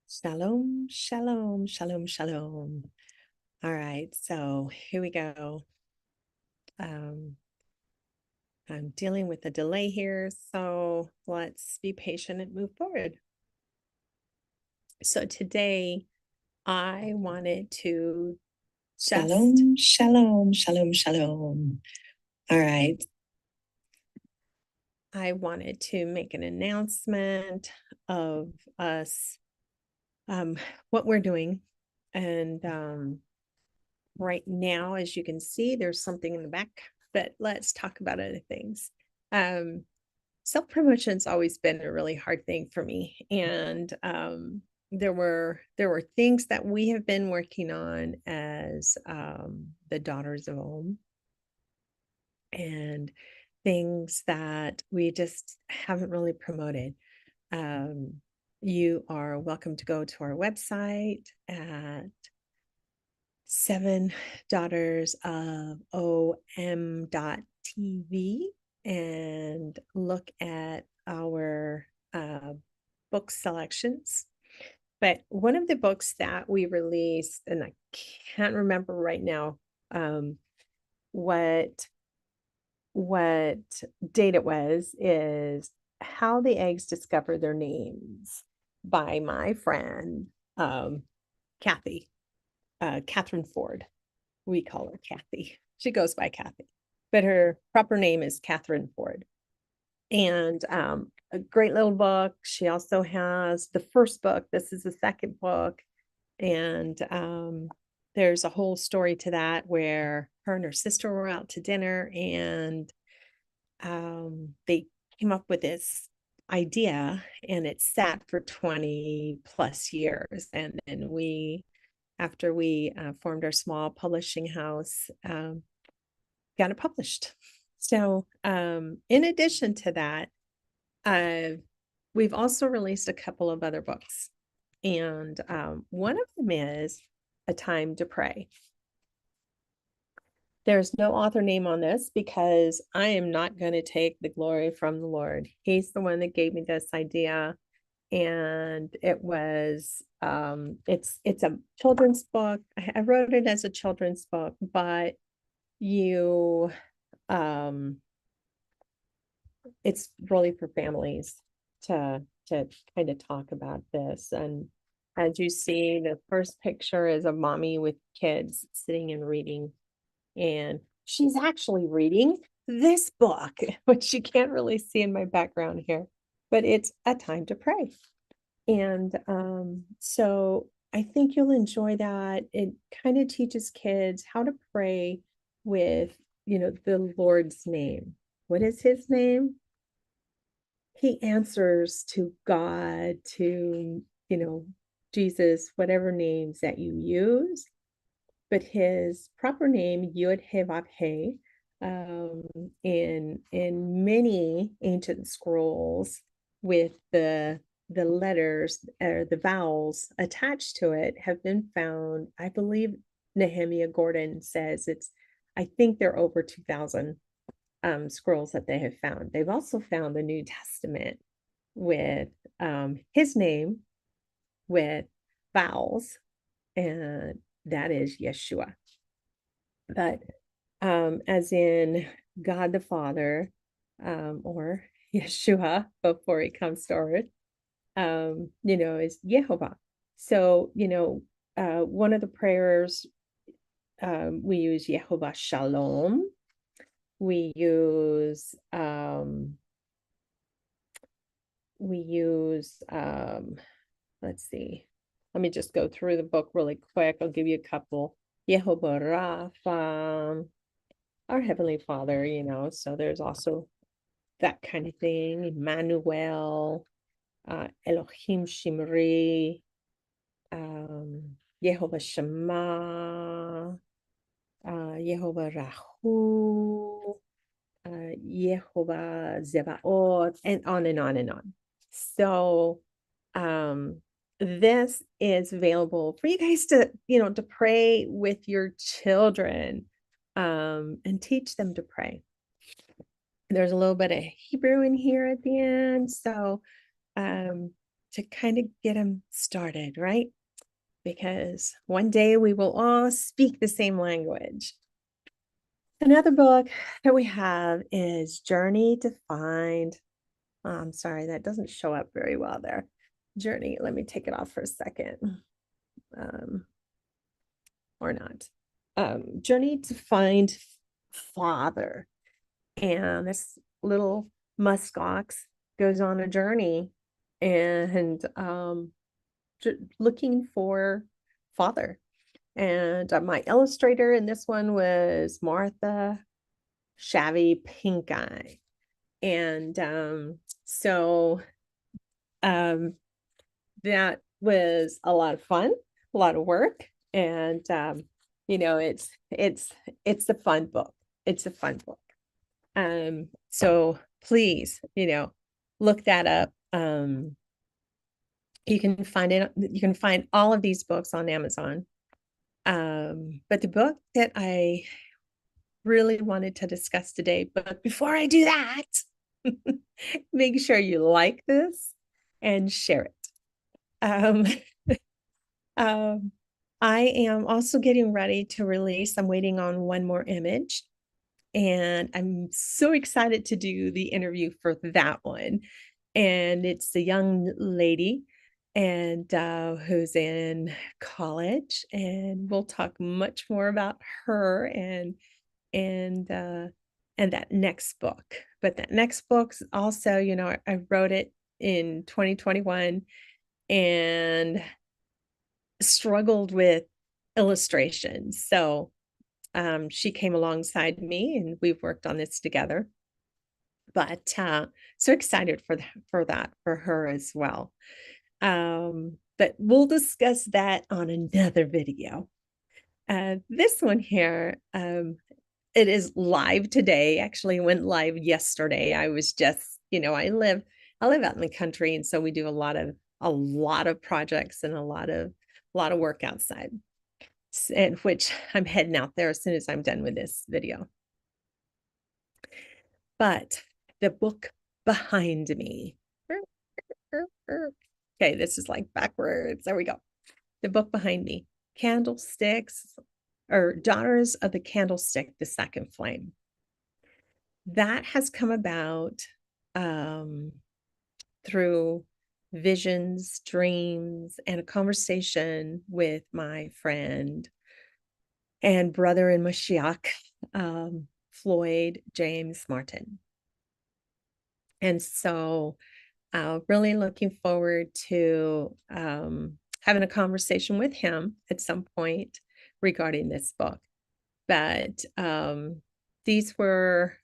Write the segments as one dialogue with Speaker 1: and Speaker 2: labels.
Speaker 1: Shalom, shalom, shalom, shalom. All right, so here we go. Um, I'm dealing with a delay here, so let's be patient and move forward. So today I wanted to
Speaker 2: Shalom, shalom, shalom, shalom. All right.
Speaker 1: I wanted to make an announcement of us, what we're doing. And right now, as you can see, there's something in the back, but let's talk about other things. Um, Self-promotion's always been a really hard thing for me. And there were things that we have been working on as the Daughters of Om, and things that we just haven't really promoted. Um, you are welcome to go to our website at Seven Daughters of OM.tv and look at our book selections. But one of the books that we released, and I can't remember right now what what date it was, is How the Eggs Discover Their Names by my friend Kathy, Catherine Ford. We call her Kathy. She goes by Kathy, but her proper name is Catherine Ford. And a great little book. She also has the first book. This is the second book. And there's a whole story to that where her and her sister were out to dinner, and they came up with this idea, and it sat for 20 plus years. And then after we formed our small publishing house, got it published. So, in addition to that, we've also released a couple of other books. And one of them is A Time to Pray. There's no author name on this because I am not going to take the glory from the Lord. He's the one that gave me this idea. And it's a children's book. I wrote it as a children's book, but you um it's really for families to kind of talk about this. And as you see, the first picture is a mommy with kids sitting and reading, and she's actually reading this book, which you can't really see in my background here, but it's A Time to Pray. And so I think you'll enjoy that. It kind of teaches kids how to pray with, the Lord's name. What is his name? He answers to God, to, Jesus, whatever names that you use. But his proper name, Yud He Vav He, in many ancient scrolls with the letters or the vowels attached to it, have been found. I believe Nehemiah Gordon says I think they're over 2,000 scrolls that they have found. They've also found the New Testament with his name with vowels, and that is Yeshua. But as in God the Father, or Yeshua before he comes to earth, is Yehovah. So, one of the prayers, we use Yehovah Shalom. We use let's see, let me just go through the book really quick. I'll give you a couple. Yehovah Rapha, our Heavenly Father, so there's also that kind of thing. Emmanuel, Elohim Shimri, Yehovah Shema, Yehovah Rahu, Yehovah Zebaoth, and on and on and on. So this is available for you guys to pray with your children, and teach them to pray. There's a little bit of Hebrew in here at the end. So to kind of get them started, right? Because one day we will all speak the same language. Another book that we have is Journey to Find. Oh, I'm sorry, that doesn't show up very well there. Journey, let me take it off for a second. Um, or not. Journey to Find Father. And this little muskox goes on a journey and looking for father. And my illustrator in this one was Martha Shabby Pink Eye. And um, that was a lot of fun, a lot of work. And it's a fun book. It's a fun book. So please, look that up. You can find all of these books on Amazon. But the book that I really wanted to discuss today, but before I do that, make sure you like this and share it. Um, um, I am also getting ready to release. I'm waiting on one more image. And I'm so excited to do the interview for that one. And it's a young lady and who's in college, and we'll talk much more about her and uh, and that next book. But that next book's also, I wrote it in 2021 and struggled with illustrations. So she came alongside me and we've worked on this together. But so excited for that for her as well. But we'll discuss that on another video. This one here, it is live today. Actually went live yesterday. I was just, I live out in the country, and so we do a lot of projects and a lot of work outside. And which I'm heading out there as soon as I'm done with this video. But the book behind me. Okay, this is like backwards. There we go. The book behind me, Candlesticks, or Daughters of the Candlestick, the Second Flame. That has come about through visions, dreams, and a conversation with my friend and brother in Mashiach, Floyd James Martin. And so really looking forward to having a conversation with him at some point regarding this book. But these were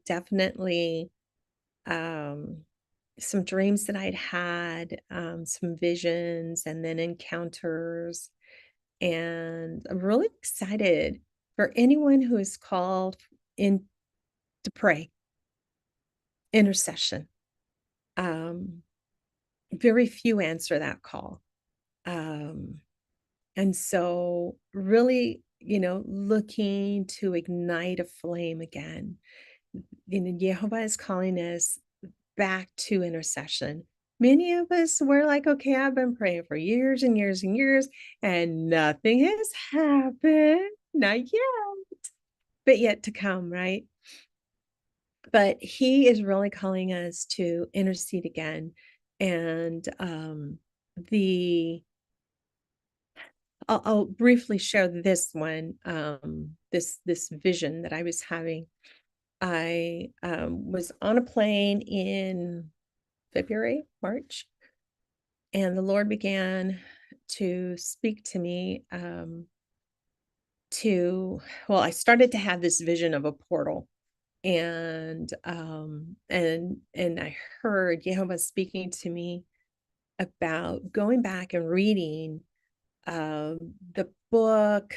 Speaker 1: definitely some dreams that I'd had, some visions, and then encounters. And I'm really excited for anyone who is called in to pray, intercession. Very few answer that call. And so really, looking to ignite a flame again. Jehovah is calling us back to intercession. Many of us were like, okay, I've been praying for years and years and years, and nothing has happened. Not yet, but yet to come, right? But he is really calling us to intercede again. And I'll briefly share this one, this vision that I was having. I was on a plane in February, March, and the Lord began to speak to me I started to have this vision of a portal, and I heard Jehovah speaking to me about going back and reading the book.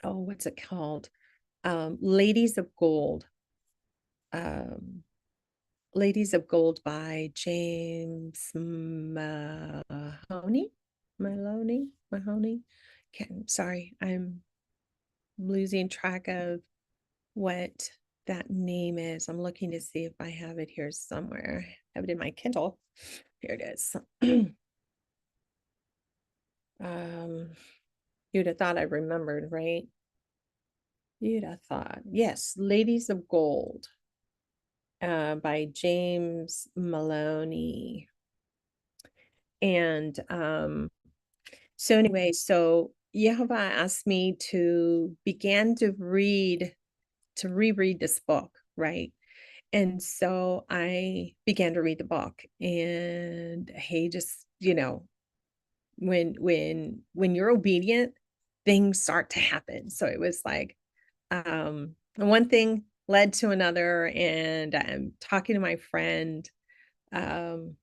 Speaker 1: Oh, what's it called? Ladies of Gold. Ladies of Gold by James Mahoney. Sorry, I'm losing track of what that name is. I'm looking to see if I have it here somewhere. I have it in my Kindle. Here it is. um, you'd have thought I remembered, right? You'd have thought. Yes, Ladies of Gold, by James Maloney. And so anyway, so Yehovah asked me to begin to reread this book, right? And so I began to read the book, and he just, when you're obedient, things start to happen. So it was like one thing led to another, and I'm talking to my friend um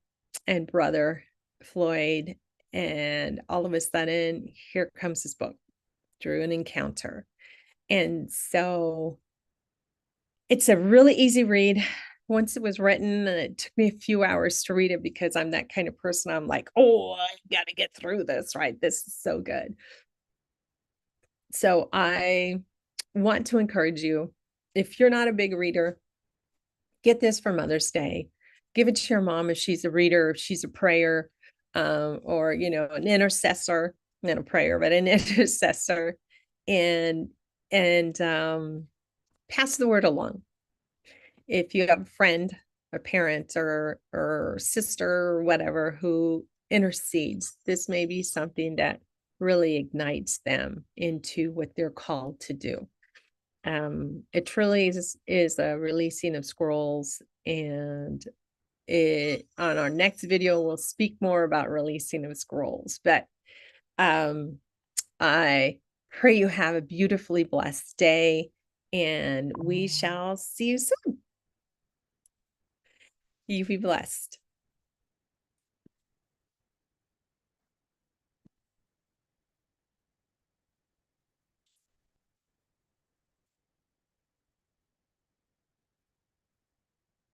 Speaker 1: and brother Floyd, and all of a sudden here comes this book, Through an Encounter. And so it's a really easy read. Once it was written, and it took me a few hours to read it because I'm that kind of person. I'm like, oh, I got to get through this, right? This is so good. So I want to encourage you, if you're not a big reader, get this for Mother's Day. Give it to your mom if she's a reader, if she's a prayer, or an intercessor, not a prayer, but an intercessor, and pass the word along. If you have a friend, a parent, or sister, or whatever, who intercedes, this may be something that really ignites them into what they're called to do. It truly is a releasing of scrolls, and on our next video we'll speak more about releasing of scrolls. But I pray you have a beautifully blessed day, and we shall see you soon. You be blessed.